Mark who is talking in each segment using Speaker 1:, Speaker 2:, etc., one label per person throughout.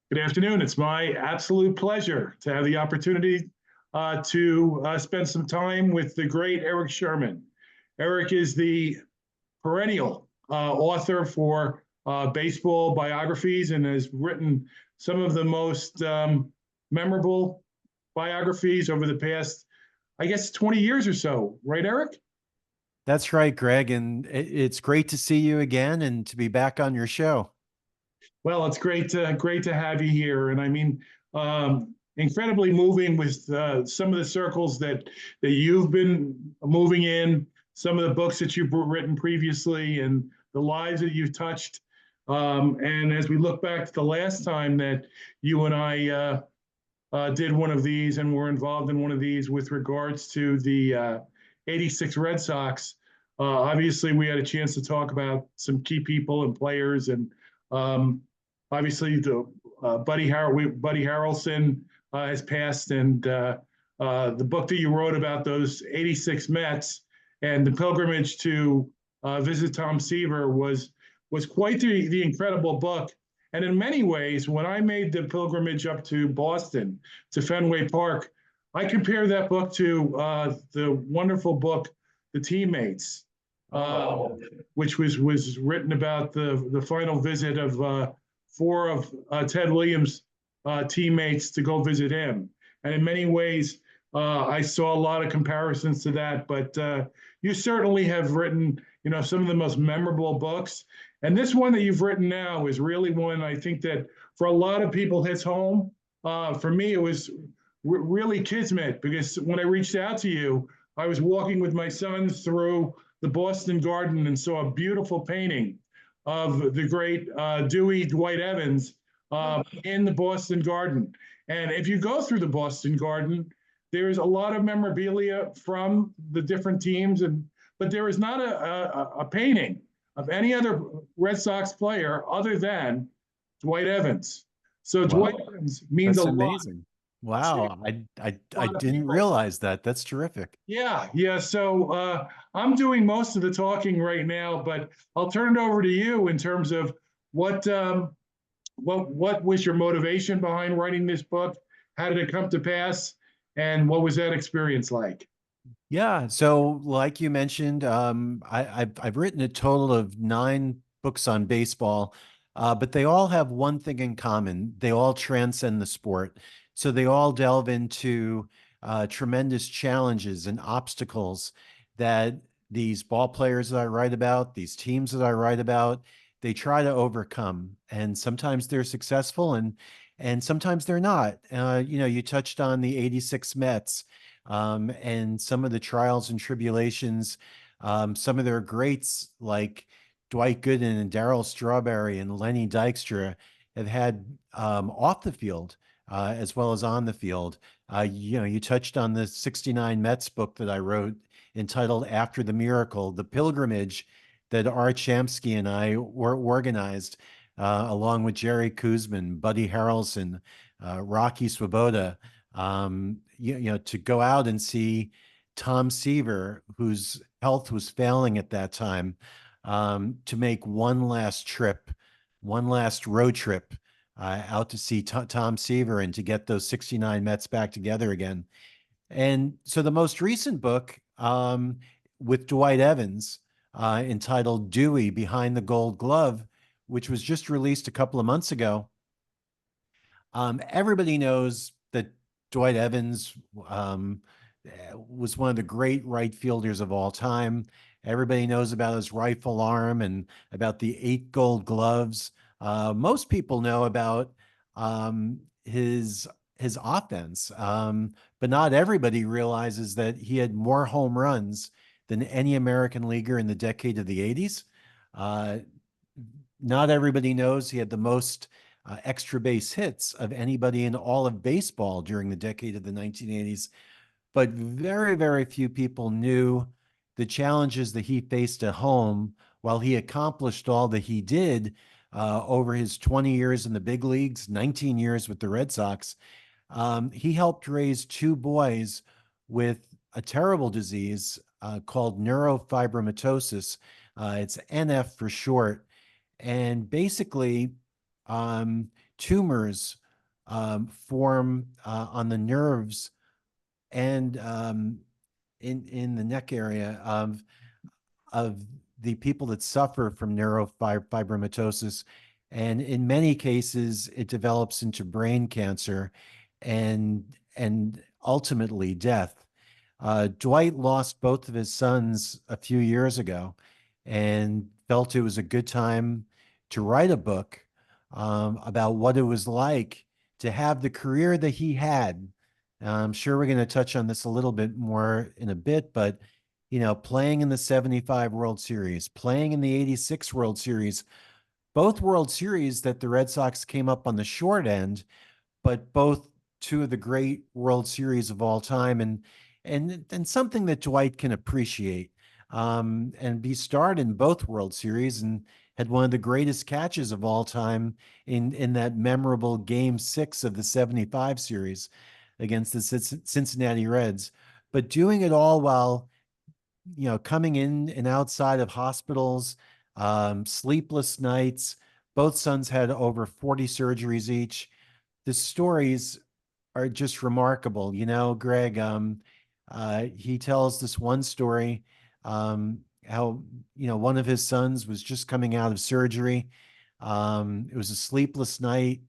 Speaker 1: Good afternoon. It's my absolute pleasure to have the opportunity to spend some time with the great Eric Sherman. Eric is the perennial author for baseball biographies and has written some of the most memorable biographies over the past, I guess, 20 years or so. Right, Eric?
Speaker 2: That's right, Greg, and it's great to see you again and to be back on your show.
Speaker 1: Well, it's great to have you here, and I mean, incredibly moving with some of the circles that you've been moving in, some of the books that you've written previously, and the lives that you've touched. And as we look back to the last time that you and I did one of these and were involved in one of these with regards to the '86 Red Sox. Obviously, we had a chance to talk about some key people and players, and um, obviously the Buddy Harrelson has passed, and the book that you wrote about those '86 Mets and the pilgrimage to visit Tom Seaver was quite the incredible book. And in many ways, when I made the pilgrimage up to Boston, to Fenway Park, I compare that book to the wonderful book, The Teammates, uh, which was written about the final visit of four of Ted Williams' teammates to go visit him. And in many ways, I saw a lot of comparisons to that. But you certainly have written, some of the most memorable books. And this one that you've written now is really one I think that for a lot of people hits home. For me, it was really kismet because when I reached out to you, I was walking with my sons through the Boston Garden and saw a beautiful painting of the great Dewey Dwight Evans in the Boston Garden. And if you go through the Boston Garden, there's a lot of memorabilia from the different teams, but there is not a painting of any other Red Sox player other than Dwight Evans. So Dwight
Speaker 2: Wow,
Speaker 1: Evans means a
Speaker 2: that's
Speaker 1: lot
Speaker 2: amazing.
Speaker 1: to
Speaker 2: Wow,
Speaker 1: a
Speaker 2: I
Speaker 1: lot of
Speaker 2: didn't
Speaker 1: people.
Speaker 2: realize that. That's terrific.
Speaker 1: Yeah, yeah. So I'm doing most of the talking right now, but I'll turn it over to you in terms of what what was your motivation behind writing this book? How did it come to pass? And what was that experience like?
Speaker 2: Yeah, so like you mentioned, I've written a total of 9 books on baseball, but they all have one thing in common. They all transcend the sport. So they all delve into tremendous challenges and obstacles that these ball players that I write about, these teams that I write about, they try to overcome. And sometimes they're successful and sometimes they're not. You touched on the '86 Mets and some of the trials and tribulations, some of their greats like Dwight Gooden and Darryl Strawberry and Lenny Dykstra have had off the field as well as on the field. You touched on the '69 Mets book that I wrote entitled After the Miracle, the pilgrimage that Art Shamsky and I organized along with Jerry Kuzman, Buddy Harrelson, Rocky Swoboda, to go out and see Tom Seaver, whose health was failing at that time, to make one last trip, one last road trip out to see Tom Seaver and to get those '69 Mets back together again. And so the most recent book with Dwight Evans, entitled Dewey Behind the Gold Glove, which was just released a couple of months ago. Everybody knows that Dwight Evans was one of the great right fielders of all time. Everybody knows about his rifle arm and about the 8 gold gloves. Most people know about his offense, but not everybody realizes that he had more home runs than any American leaguer in the decade of the '80s. Uh, Not everybody knows he had the most extra base hits of anybody in all of baseball during the decade of the 1980s. But very, very few people knew the challenges that he faced at home while he accomplished all that he did over his 20 years in the big leagues, 19 years with the Red Sox. He helped raise 2 boys with a terrible disease called neurofibromatosis. It's NF for short. And basically, tumors form on the nerves and in the neck area of the people that suffer from neurofibromatosis. And in many cases, it develops into brain cancer and ultimately death. Dwight lost both of his sons a few years ago and felt it was a good time to write a book about what it was like to have the career that he had. I'm sure we're going to touch on this a little bit more in a bit, but playing in the 75 World Series, playing in the 86 World Series, both World Series that the Red Sox came up on the short end, but both two of the great World Series of all time, and something that Dwight can appreciate. And he starred in both World Series and had one of the greatest catches of all time in that memorable Game 6 of the 75 series against the Cincinnati Reds. But doing it all while coming in and outside of hospitals, sleepless nights. Both sons had over 40 surgeries each. The stories are just remarkable. Greg, he tells this one story, how, one of his sons was just coming out of surgery. It was a sleepless night,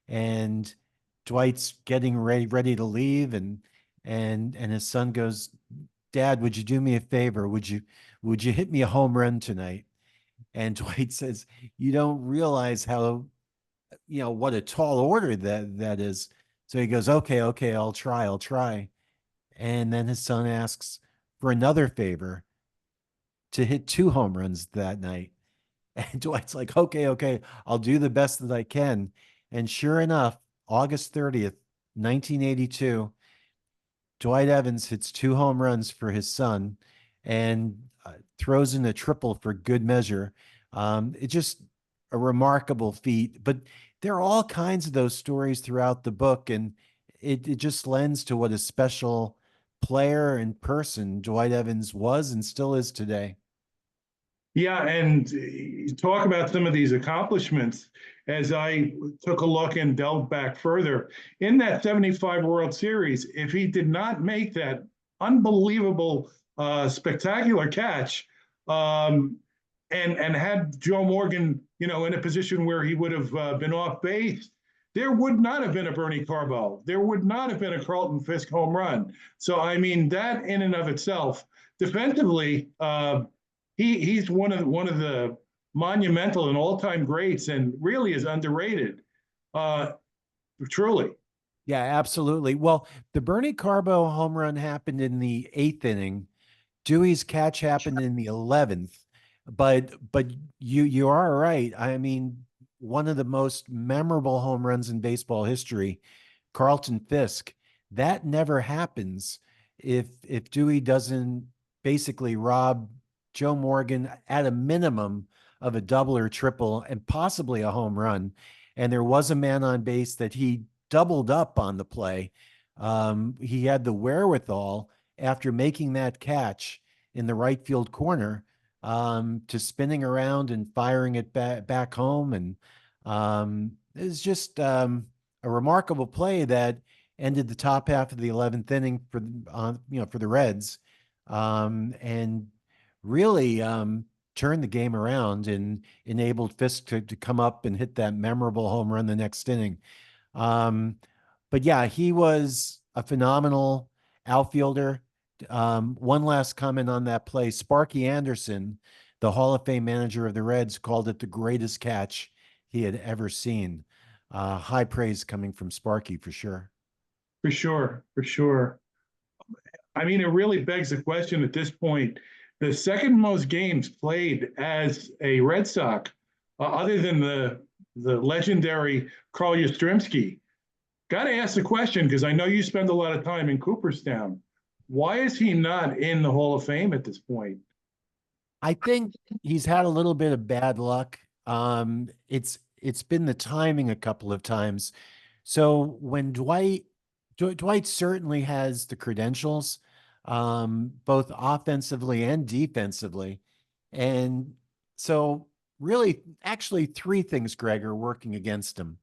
Speaker 2: and Dwight's getting ready to leave, and his son goes, "Dad, would you do me a favor? Would you hit me a home run tonight?" And Dwight says, "You don't realize how, what a tall order that is." So he goes, "Okay, I'll try." And then his son asks for another favor to hit 2 home runs that night. And Dwight's like, "Okay, I'll do the best that I can." And sure enough, August 30th, 1982, Dwight Evans hits 2 home runs for his son and throws in a triple for good measure. It's just a remarkable feat. But there are all kinds of those stories throughout the book, and it just lends to what a special player and person Dwight Evans was and still is today.
Speaker 1: Yeah, and talk about some of these accomplishments. As I took a look and delved back further, in that 75 World Series, if he did not make that unbelievable, spectacular catch, um, and had Joe Morgan, in a position where he would have been off base, there would not have been a Bernie Carbo. There would not have been a Carlton Fisk home run. So, I mean, that in and of itself, defensively, he's one of the monumental and all-time greats, and really is underrated. Uh, Truly.
Speaker 2: Yeah, absolutely. Well, the Bernie Carbo home run happened in the 8th inning. Dewey's catch happened in the 11th, but you are right. I mean, one of the most memorable home runs in baseball history, Carlton Fisk, that never happens if Dewey doesn't basically rob Joe Morgan at a minimum of a double or triple and possibly a home run. And there was a man on base that he doubled up on the play. He had the wherewithal after making that catch in the right field corner to spinning around and firing it back home. And it's just a remarkable play that ended the top half of the 11th inning for the Reds, and really turned the game around and enabled Fisk to come up and hit that memorable home run the next inning. Um, but yeah, he was a phenomenal outfielder. One last comment on that play. Sparky Anderson, the Hall of Fame manager of the Reds, called it the greatest catch he had ever seen. High praise coming from Sparky for sure.
Speaker 1: For sure, for sure. I mean, it really begs the question at this point. The second most games played as a Red Sox, other than the legendary Carl Yastrzemski. Got to ask the question, because I know you spend a lot of time in Cooperstown. Why is he not in the Hall of Fame at this point?
Speaker 2: I think he's had a little bit of bad luck. It's been the timing a couple of times. So when Dwight certainly has the credentials, both offensively and defensively, and so really, actually, three things, Greg, are working against him.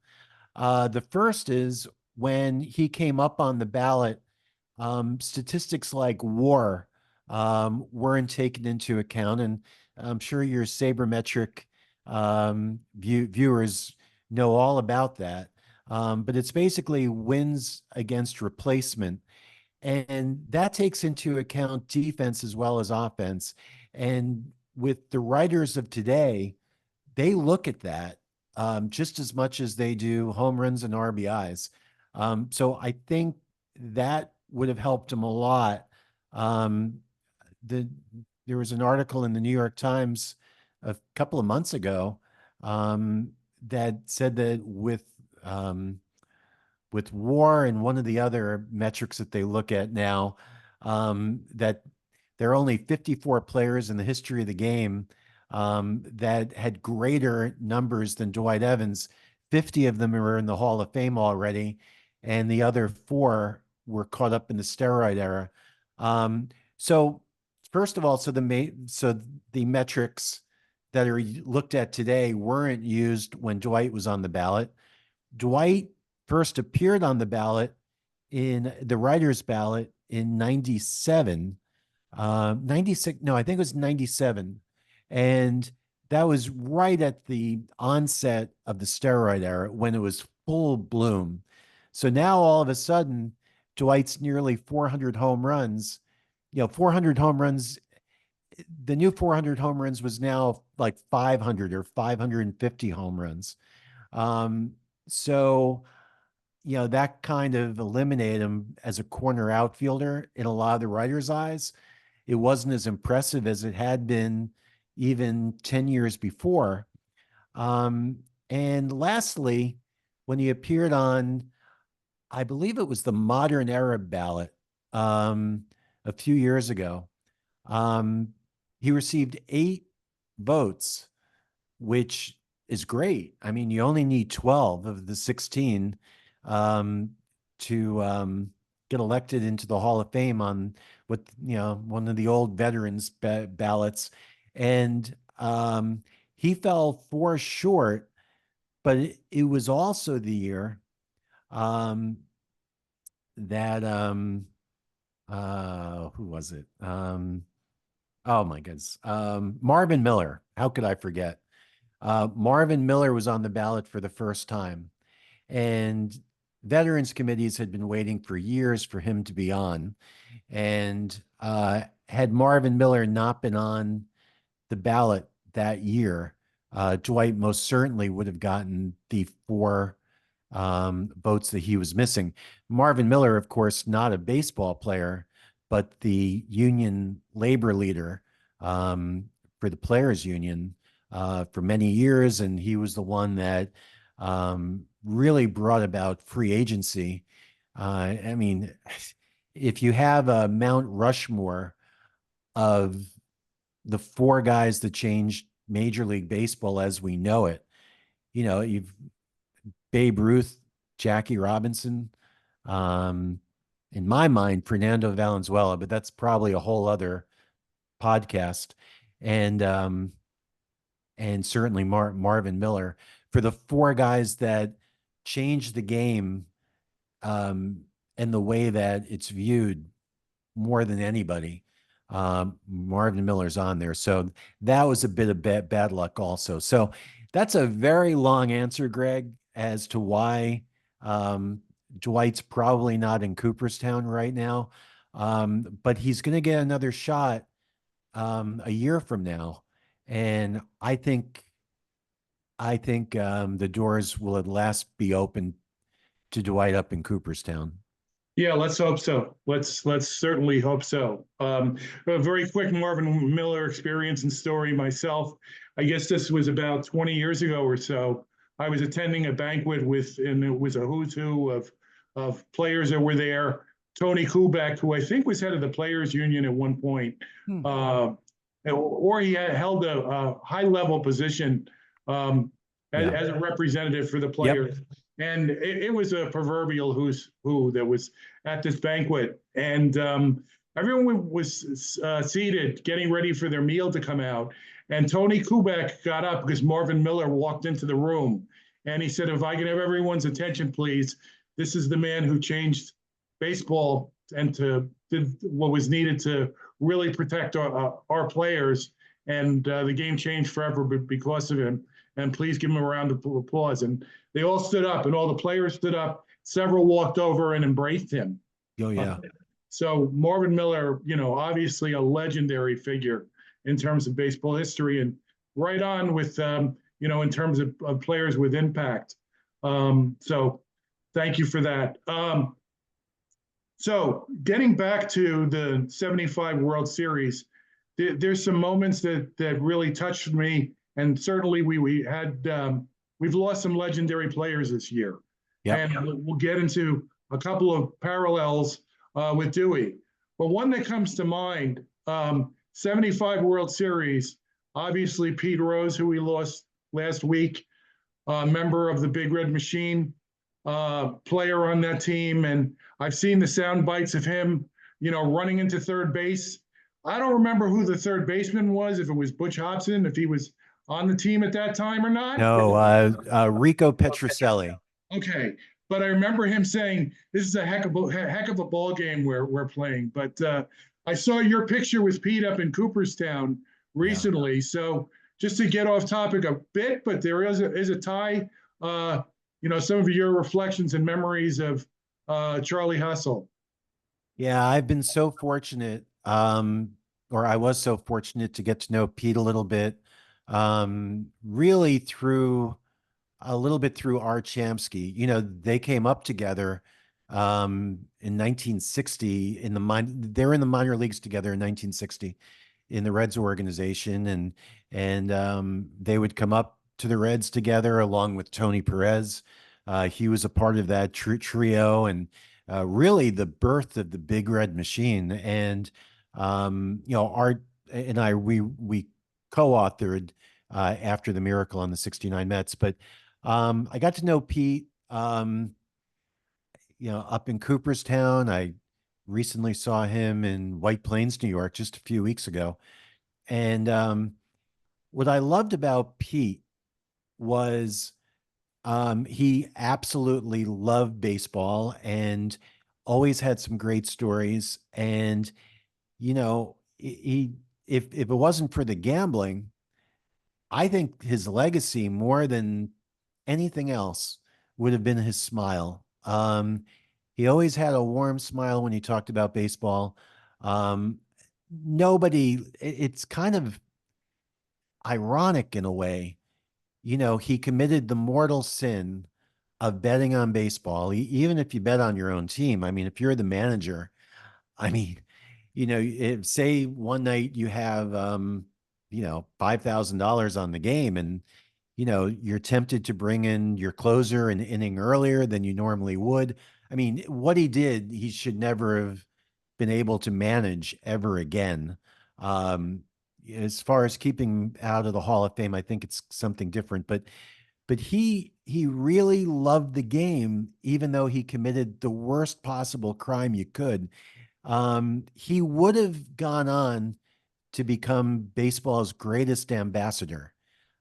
Speaker 2: The first is when he came up on the ballot, statistics like war weren't taken into account. And I'm sure your sabermetric viewers know all about that. But it's basically wins against replacement. And that takes into account defense as well as offense. And with the writers of today, they look at that just as much as they do home runs and RBIs. So I think that would have helped him a lot. Um, the There was an article in the New York Times a couple of months ago that said that with war and one of the other metrics that they look at now, that there are only 54 players in the history of the game that had greater numbers than Dwight Evans. 50 of them are in the Hall of Fame already, and the other four were caught up in the steroid era. So first of all, so the metrics that are looked at today weren't used when Dwight was on the ballot. Dwight first appeared on the ballot in the writer's ballot in 97, 96, no, I think it was 97. And that was right at the onset of the steroid era when it was full bloom. So now all of a sudden, Dwight's nearly 400 home runs. 400 home runs, the new 400 home runs was now like 500 or 550 home runs. Um, so, that kind of eliminated him as a corner outfielder in a lot of the writers' eyes. It wasn't as impressive as it had been even 10 years before. Um, and lastly, when he appeared on, I believe it was the Modern Era ballot a few years ago, um, he received 8 votes, which is great. I mean, you only need 12 of the 16 um, to get elected into the Hall of Fame on one of the old veterans ballots. And he fell 4 short, but it was also the year um, that who was it? Oh my goodness. Marvin Miller. How could I forget? Marvin Miller was on the ballot for the first time, and veterans committees had been waiting for years for him to be on. And had Marvin Miller not been on the ballot that year, Dwight most certainly would have gotten the 4 votes that he was missing. Marvin Miller, of course, not a baseball player, but the union labor leader for the players union for many years. And he was the one that really brought about free agency. I mean, if you have a Mount Rushmore of the 4 guys that changed Major League Baseball as we know it, you've Babe Ruth, Jackie Robinson, in my mind, Fernando Valenzuela, but that's probably a whole other podcast. And certainly Marvin Miller, for the 4 guys that changed the game and the way that it's viewed more than anybody. Marvin Miller's on there. So that was a bit of bad luck also. So that's a very long answer, Greg, as to why Dwight's probably not in Cooperstown right now. But he's going to get another shot a year from now. And I think the doors will at last be open to Dwight up in Cooperstown.
Speaker 1: Yeah, let's hope so. Let's certainly hope so. A very quick Marvin Miller experience and story myself. I guess this was about 20 years ago or so. I was attending a banquet and it was a who's who of players that were there. Tony Kubek, who I think was head of the players union at one point, or he had held a high level position as a representative for the players. Yep. And it was a proverbial who's who that was at this banquet. And everyone was seated, getting ready for their meal to come out. And Tony Kubek got up because Marvin Miller walked into the room, and he said, "If I can have everyone's attention, please. This is the man who changed baseball and did what was needed to really protect our players. And the game changed forever because of him. And please give him a round of applause." And they all stood up, and all the players stood up. Several walked over and embraced him.
Speaker 2: Oh, yeah.
Speaker 1: So Marvin Miller, obviously a legendary figure in terms of baseball history, and right on with, in terms of players with impact. So thank you for that. So getting back to the 75 World Series, there's some moments that really touched me, and certainly we've lost some legendary players this year.
Speaker 2: Yep.
Speaker 1: And we'll get into a couple of parallels with Dewey. But one that comes to mind, 75 World Series, obviously Pete Rose, who we lost last week, member of the Big Red Machine, player on that team. And I've seen the sound bites of him, running into third base. I don't remember who the third baseman was, if it was Butch Hobson, if he was on the team at that time or not.
Speaker 2: No, Rico Petrocelli.
Speaker 1: Okay, but I remember him saying, "This is a heck of a ball game we're playing." But I saw your picture with Pete up in Cooperstown recently. Yeah. So just to get off topic a bit, but there is a tie. Some of your reflections and memories of Charlie Hustle.
Speaker 2: Yeah, I've been so fortunate, or I was so fortunate to get to know Pete a little bit, really through a little bit through Art Shamsky. They came up together in 1960 they're in the minor leagues together in 1960 in the Reds organization, and they would come up to the Reds together along with Tony Perez. He was a part of that trio, and really the birth of the Big Red Machine. And Art and we co-authored after the Miracle on the '69 Mets, but I got to know Pete, up in Cooperstown. I recently saw him in White Plains, New York, just a few weeks ago. And what I loved about Pete was he absolutely loved baseball and always had some great stories. And, if it wasn't for the gambling, I think his legacy more than anything else would have been his smile. He always had a warm smile when he talked about baseball. It's kind of ironic in a way. He committed the mortal sin of betting on baseball, even if you bet on your own team. I mean, if you're the manager, I mean, say one night you have, $5,000 on the game, and, you're tempted to bring in your closer an inning earlier than you normally would. I mean, what he did, he should never have been able to manage ever again. As far as keeping out of the Hall of Fame, I think it's something different, but he really loved the game, even though he committed the worst possible crime you could. He would have gone on to become baseball's greatest ambassador.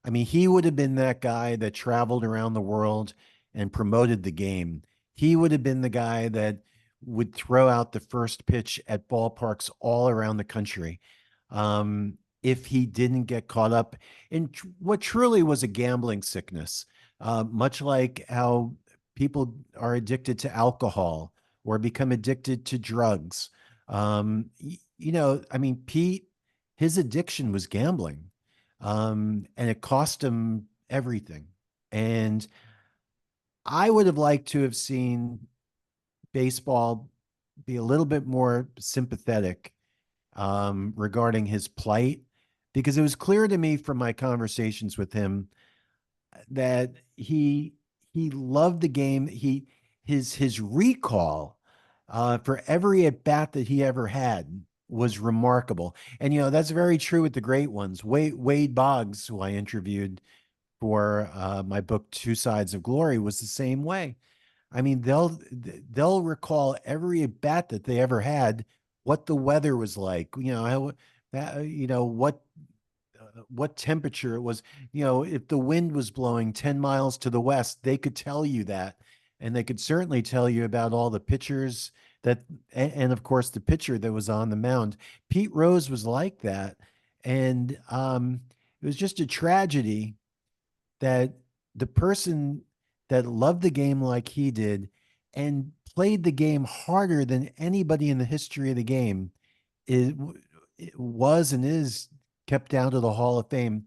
Speaker 2: I mean, he would have been that guy that traveled around the world and promoted the game. He would have been the guy that would throw out the first pitch at ballparks all around the country. If he didn't get caught up in what truly was a gambling sickness, much like how people are addicted to alcohol or become addicted to drugs. I mean, Pete, his addiction was gambling, and it cost him everything. And I would have liked to have seen baseball be a little bit more sympathetic regarding his plight, because it was clear to me from my conversations with him that he loved the game. His recall for every at bat that he ever had was remarkable. And that's very true with the great ones. Wade Boggs, who I interviewed for my book Two Sides of Glory, was the same way. I mean, they'll recall every at bat that they ever had, what the weather was like, what what temperature it was. If the wind was blowing 10 miles to the west, they could tell you that. And they could certainly tell you about all the pitchers and of course the pitcher that was on the mound. Pete Rose was like that. And it was just a tragedy that the person that loved the game like he did and played the game harder than anybody in the history of the game is it was and is kept down to the Hall of Fame.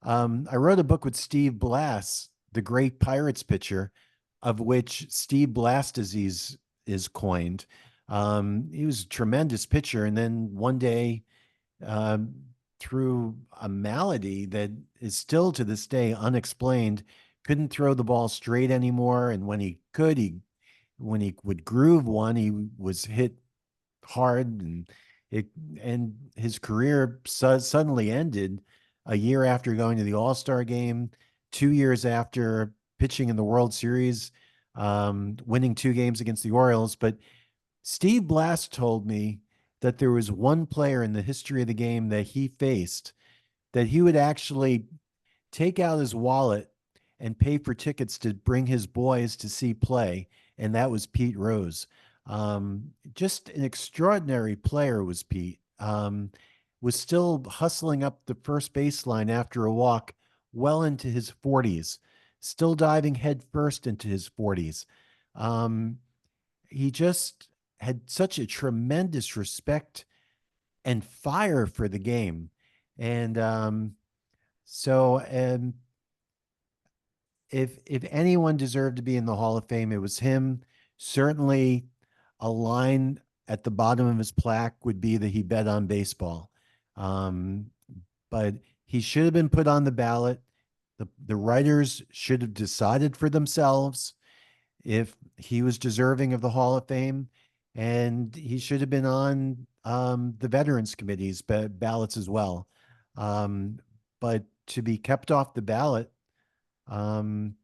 Speaker 2: I wrote a book with Steve Blass, the great Pirates pitcher, of which Steve Blass disease is coined. He was a tremendous pitcher, and then one day, um, through a malady that is still to this day unexplained, couldn't throw the ball straight anymore. And when he could, when he would groove one, he was hit hard, it and his career suddenly ended a year after going to the All-Star game, 2 years after pitching in the World Series, winning 2 games against the Orioles. But Steve Blass told me that there was one player in the history of the game that he faced that he would actually take out his wallet and pay for tickets to bring his boys to see play, and that was Pete Rose. Just an extraordinary player was Pete. Was still hustling up the first baseline after a walk well into his 40s, still diving head first into his 40s. He just had such a tremendous respect and fire for the game. And so if anyone deserved to be in the Hall of Fame, it was him. Certainly, a line at the bottom of his plaque would be that he bet on baseball. Um, but he should have been put on the ballot. The writers should have decided for themselves if he was deserving of the Hall of Fame, and he should have been on the Veterans Committee's ballots as well. But to be kept off the ballot um,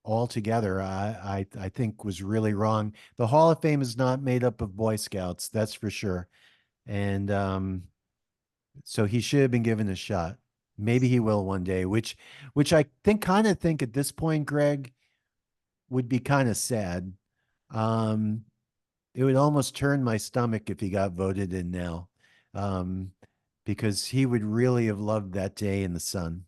Speaker 2: altogether, I think was really wrong. The Hall of Fame is not made up of Boy Scouts, that's for sure. And so he should have been given a shot. Maybe he will one day, which I kind of think at this point, Greg, would be kind of sad. Um, it would almost turn my stomach if he got voted in now, um, because he would really have loved that day in the sun.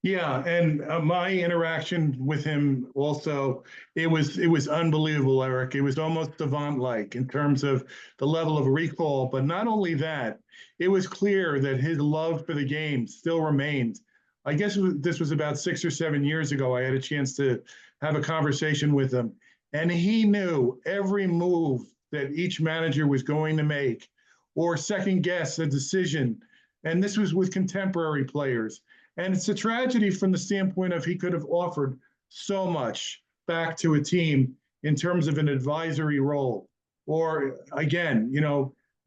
Speaker 1: Yeah, and my interaction with him also, it was unbelievable, Eric. It was almost savant-like in terms of the level of recall. But not only that, it was clear that his love for the game still remained. I guess this was about 6 or 7 years ago. I had a chance to have a conversation with him, and he knew every move that each manager was going to make or second guess a decision. And this was with contemporary players. And it's a tragedy from the standpoint of he could have offered so much back to a team in terms of an advisory role. Or again,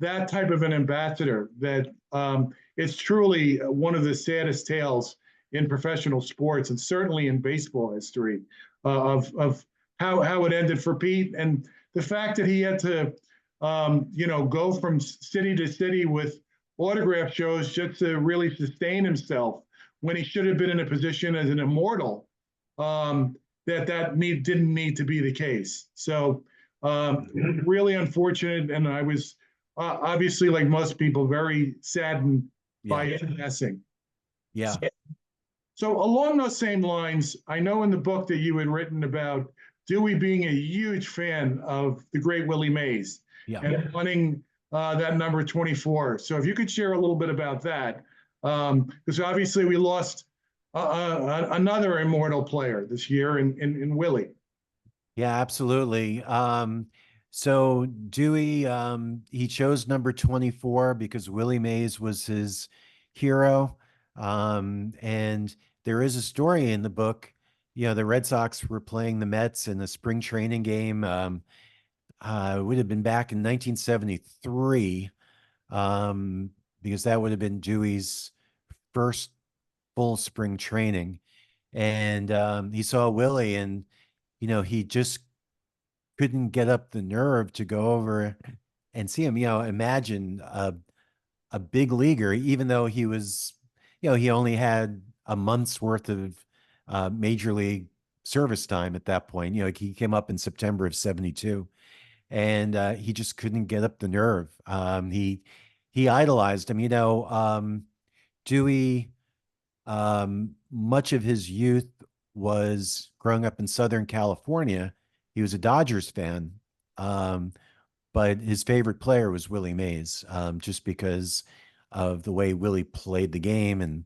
Speaker 1: that type of an ambassador that it's truly one of the saddest tales in professional sports and certainly in baseball history of how it ended for Pete. And the fact that he had to, go from city to city with autograph shows just to really sustain himself when he should have been in a position as an immortal, didn't need to be the case. So really unfortunate, and I was obviously, like most people, very saddened by his passing.
Speaker 2: Yeah.
Speaker 1: So along those same lines, I know in the book that you had written about Dewey being a huge fan of the great Willie Mays and wanting that number 24. So if you could share a little bit about that, because obviously we lost another immortal player this year in Willie.
Speaker 2: Yeah, absolutely. So Dewey, he chose number 24 because Willie Mays was his hero. And there is a story in the book. The Red Sox were playing the Mets in a spring training game. It would have been back in 1973, because that would have been Dewey's first full spring training. And he saw Willie, and he just couldn't get up the nerve to go over and see him. Imagine a big leaguer, even though he was, he only had a month's worth of major league service time at that point. He came up in September of 72, and he just couldn't get up the nerve. He idolized him. Dewey, much of his youth was growing up in Southern California. He was a Dodgers fan, um, but his favorite player was Willie Mays, just because of the way Willie played the game, and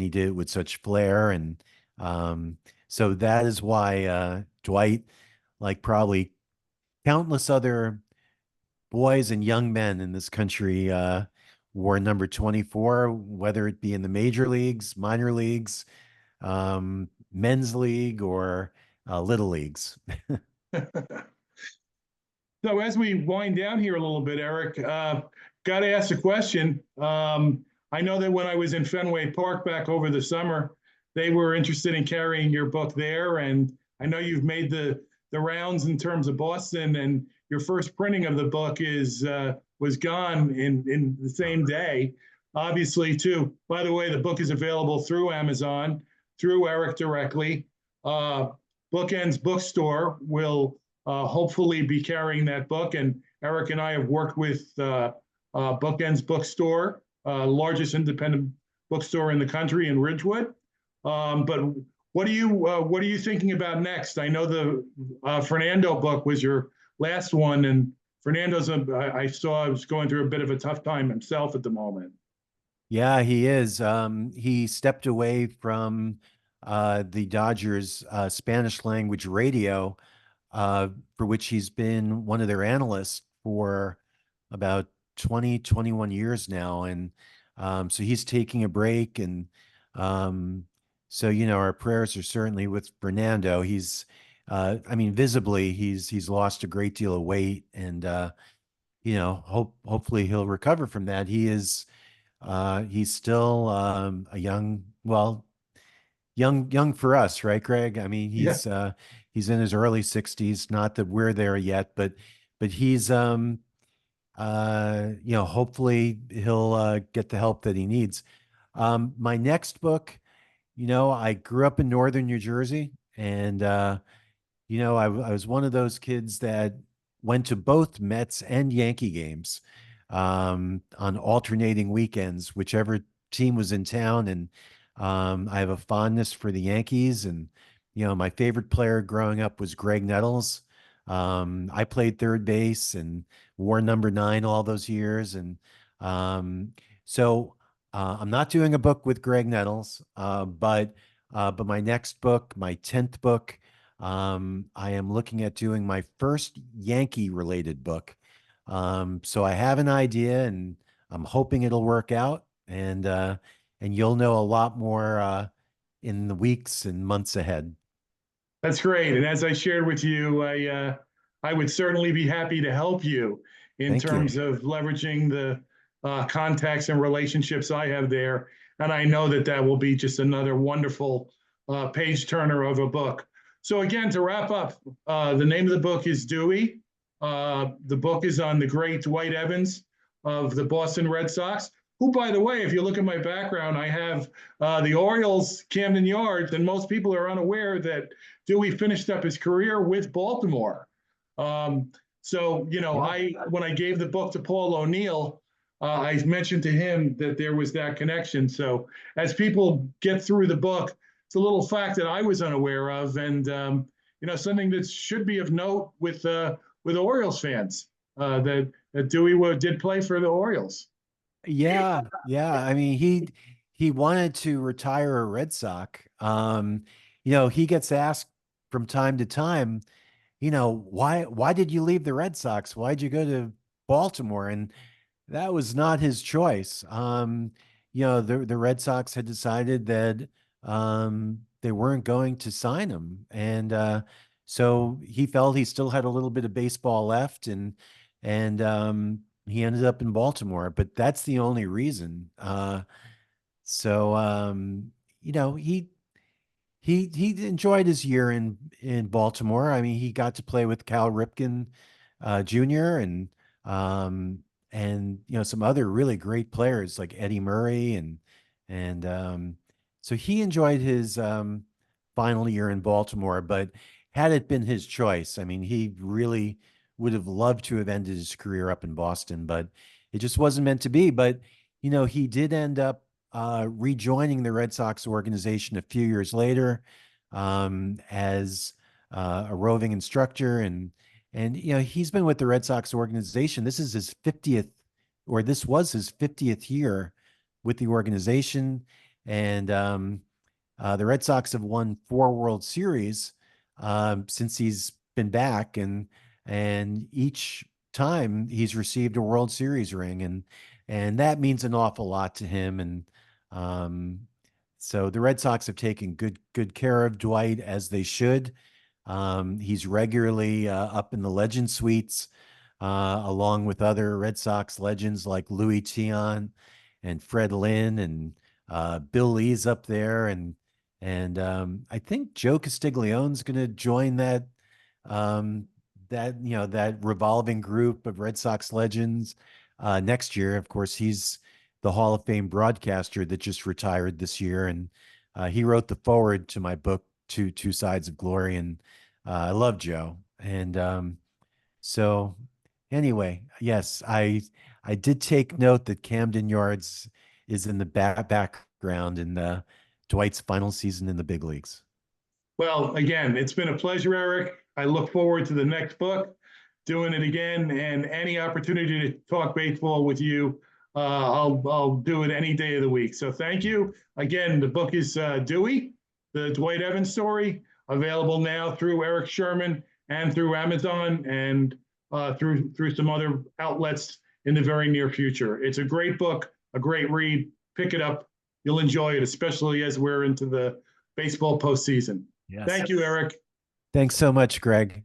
Speaker 2: he did it with such flair. And um, so that is why Dwight, like probably countless other boys and young men in this country, wore number 24, whether it be in the major leagues, minor leagues, men's league, or little leagues.
Speaker 1: So as we wind down here a little bit, Eric, got to ask a question. I know that when I was in Fenway Park back over the summer, they were interested in carrying your book there, and I know you've made the rounds in terms of Boston, and your first printing of the book is was gone in the same day. Obviously, too. By the way, the book is available through Amazon, through Eric directly. Uh, Bookends Bookstore will hopefully be carrying that book. And Eric and I have worked with Bookends Bookstore, largest independent bookstore in the country in Ridgewood. But what are you thinking about next? I know the Fernando book was your last one, and Fernando's I saw was going through a bit of a tough time himself at the moment.
Speaker 2: Yeah, he is. He stepped away from the Dodgers Spanish language radio, for which he's been one of their analysts for about 20, 21 years now. And so he's taking a break. And so, our prayers are certainly with Fernando. I mean, visibly, he's lost a great deal of weight, and hopefully he'll recover from that. He's still a young for us, right, Greg? I mean,
Speaker 1: Yeah,
Speaker 2: he's in his early 60s. Not that we're there yet, but he's hopefully he'll get the help that he needs. My next book, I grew up in northern New Jersey, and I was one of those kids that went to both Mets and Yankee games on alternating weekends, whichever team was in town. And I have a fondness for the Yankees. And, my favorite player growing up was Greg Nettles. I played third base and wore number 9 all those years. And so I'm not doing a book with Greg Nettles, but my next book, my 10th book, I am looking at doing my first Yankee related book. So I have an idea, and I'm hoping it'll work out, and you'll know a lot more in the weeks and months ahead.
Speaker 1: that's great. And as I shared with you, I would certainly be happy to help you in
Speaker 2: Thank you.
Speaker 1: terms of leveraging the contacts and relationships I have there. And I know that that will be just another wonderful page turner of a book. So again, to wrap up, the name of the book is Dewey. The book is on the great Dwight Evans of the Boston Red Sox, who, by the way, if you look at my background, I have the Orioles Camden Yards, and most people are unaware that Dewey finished up his career with Baltimore. So,
Speaker 2: Yeah.
Speaker 1: when I gave the book to Paul O'Neill, I mentioned to him that there was that connection. So, as people get through the book, it's a little fact that I was unaware of, and something that should be of note with Orioles fans that Dewey did play for the Orioles.
Speaker 2: Yeah, yeah. I mean, he wanted to retire a Red Sox. He gets asked from time to time, why did you leave the Red Sox? Why'd you go to Baltimore? And that was not his choice. The Red Sox had decided that they weren't going to sign him, and so he felt he still had a little bit of baseball left, and he ended up in Baltimore. But that's the only reason. So he enjoyed his year in Baltimore. I mean, he got to play with Cal Ripken Jr. Um, and some other really great players like Eddie Murray And so he enjoyed his final year in Baltimore, but had it been his choice, I mean, he really would have loved to have ended his career up in Boston, but it just wasn't meant to be. But, you know, he did end up rejoining the Red Sox organization a few years later as a roving instructor. And, you know, he's been with the Red Sox organization. This is his 50th, or this was his 50th year with the organization. And the Red Sox have won 4 World Series since he's been back, and each time he's received a World Series ring, and that means an awful lot to him. And um, so the Red Sox have taken good care of Dwight, as they should. He's regularly up in the legend suites, along with other Red Sox legends like Louis Tiant and Fred Lynn, and Bill Lee's up there, and I think Joe Castiglione's going to join um, that revolving group of Red Sox legends next year. Of course, he's the Hall of Fame broadcaster that just retired this year, and he wrote the foreword to my book, Two Sides of Glory, and I love Joe. And so anyway, yes, I did take note that Camden Yards is in the background in Dwight's final season in the big leagues.
Speaker 1: Well, again, it's been a pleasure, Eric. I look forward to the next book, doing it again, and any opportunity to talk baseball with you. I'll do it any day of the week. So thank you again. The book is Dewey, the Dwight Evans story, available now through Eric Sherman and through Amazon, and through some other outlets in the very near future. It's a great book, a great read. Pick it up. You'll enjoy it, especially as we're into the baseball postseason.
Speaker 2: Yes.
Speaker 1: Thank you, Eric.
Speaker 2: Thanks so much, Greg.